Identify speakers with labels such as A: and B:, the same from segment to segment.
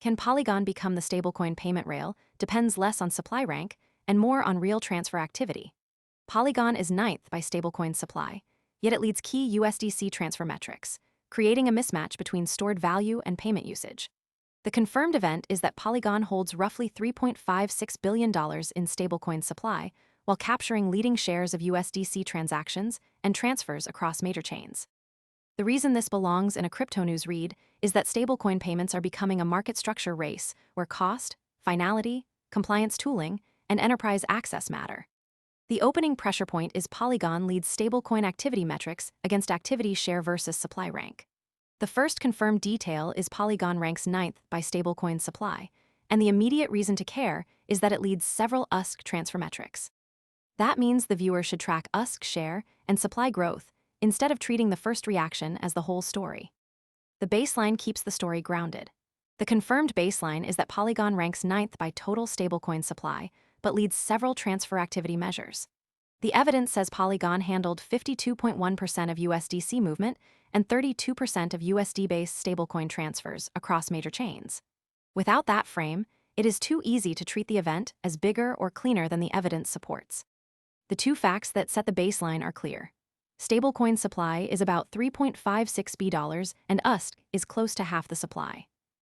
A: Can Polygon become the stablecoin payment rail depends less on supply rank and more on real transfer activity. Polygon is ninth by stablecoin supply, yet it leads key USDC transfer metrics, creating a mismatch between stored value and payment usage. The confirmed event is that Polygon holds roughly $3.56 billion in stablecoin supply, while capturing leading shares of USDC transactions and transfers across major chains. The reason this belongs in a crypto news read is that stablecoin payments are becoming a market structure race where cost, finality, compliance tooling, and enterprise access matter. The opening pressure point is Polygon leads stablecoin activity metrics against activity share versus supply rank. The first confirmed detail is Polygon ranks ninth by stablecoin supply, and the immediate reason to care is that it leads several USDC transfer metrics. That means the viewer should track USDC share and supply growth instead of treating the first reaction as the whole story. The baseline keeps the story grounded. The confirmed baseline is that Polygon ranks ninth by total stablecoin supply, but leads several transfer activity measures. The evidence says Polygon handled 52.1% of USDC movement and 32% of USD-based stablecoin transfers across major chains. Without that frame, it is too easy to treat the event as bigger or cleaner than the evidence supports. The two facts that set the baseline are clear. Stablecoin supply is about $3.56 billion and USDC is close to half the supply.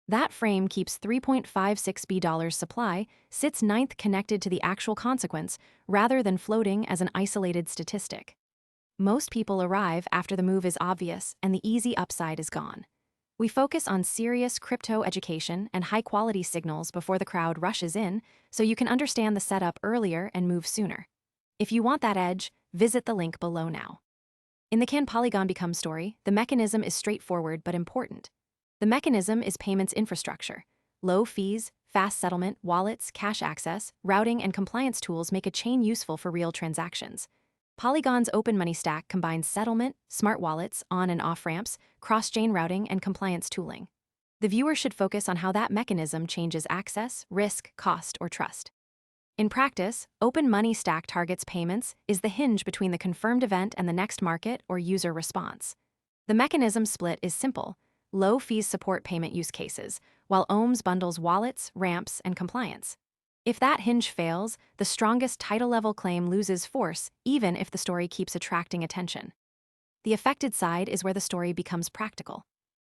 A: That frame keeps $3.56 billion supply sits ninth connected to the actual consequence rather than floating as an isolated statistic. Most people arrive after the move is obvious and the easy upside is gone. We focus on serious crypto education and high-quality signals before the crowd rushes in so you can understand the setup earlier and move sooner. If you want that edge, visit the link below now. In the Can Polygon Become story, the mechanism is straightforward but important. The mechanism is payments infrastructure. Low fees, fast settlement, wallets, cash access, routing, and compliance tools make a chain useful for real transactions. Polygon's open money stack combines settlement, smart wallets, on and off ramps, cross-chain routing, and compliance tooling. The viewer should focus on how that mechanism changes access, risk, cost, or trust. In practice, open money stack targets payments is the hinge between the confirmed event and the next market or user response. The mechanism split is simple. Low fees support payment use cases, while OHMs bundles wallets, ramps, and compliance. If that hinge fails, the strongest title-level claim loses force, even if the story keeps attracting attention. The affected side is where the story becomes practical.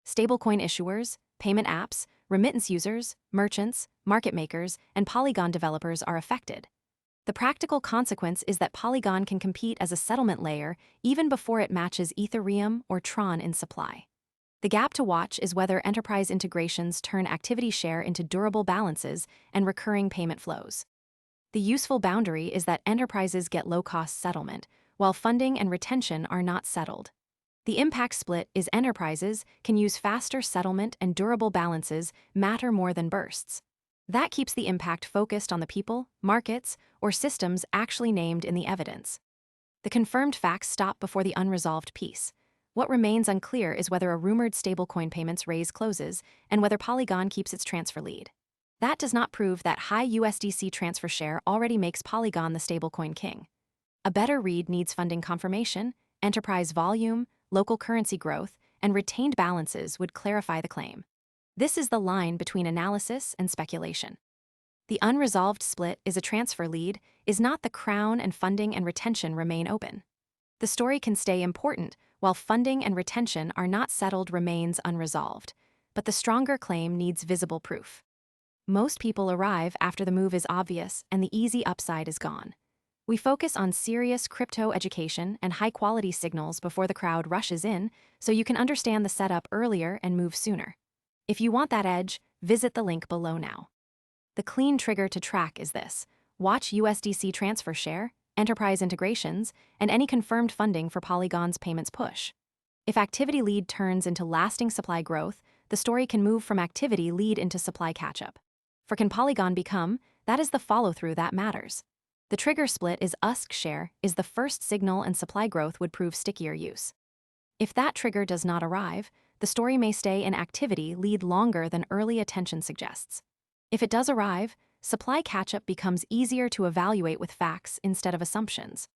A: Stablecoin issuers, payment apps, remittance users, merchants, market makers, and Polygon developers are affected. The practical consequence is that Polygon can compete as a settlement layer even before it matches Ethereum or Tron in supply. The gap to watch is whether enterprise integrations turn activity share into durable balances and recurring payment flows. The useful boundary is that enterprises get low-cost settlement, while funding and retention are not settled. The impact split is enterprises can use faster settlement and durable balances matter more than bursts. That keeps the impact focused on the people, markets, or systems actually named in the evidence. The confirmed facts stop before the unresolved piece. What remains unclear is whether a rumored stablecoin payments raise closes and whether Polygon keeps its transfer lead. That does not prove that high USDC transfer share already makes Polygon the stablecoin king. A better read needs funding confirmation, enterprise volume, local currency growth, and retained balances would clarify the claim. This is the line between analysis and speculation. The unresolved split is a transfer lead is not the crown and funding and retention remain open. The story can stay important while funding and retention are not settled remains unresolved, but the stronger claim needs visible proof. Most people arrive after the move is obvious and the easy upside is gone. We focus on serious crypto education and high-quality signals before the crowd rushes in so you can understand the setup earlier and move sooner. If you want that edge, visit the link below now. The clean trigger to track is this. Watch USDC transfer share, enterprise integrations, and any confirmed funding for Polygon's payments push. If activity lead turns into lasting supply growth, the story can move from activity lead into supply catch-up. For Can Polygon Become, that is the follow-through that matters. The trigger split is USDC share is the first signal and supply growth would prove stickier use. If that trigger does not arrive, the story may stay in activity lead longer than early attention suggests. If it does arrive, supply catch-up becomes easier to evaluate with facts instead of assumptions.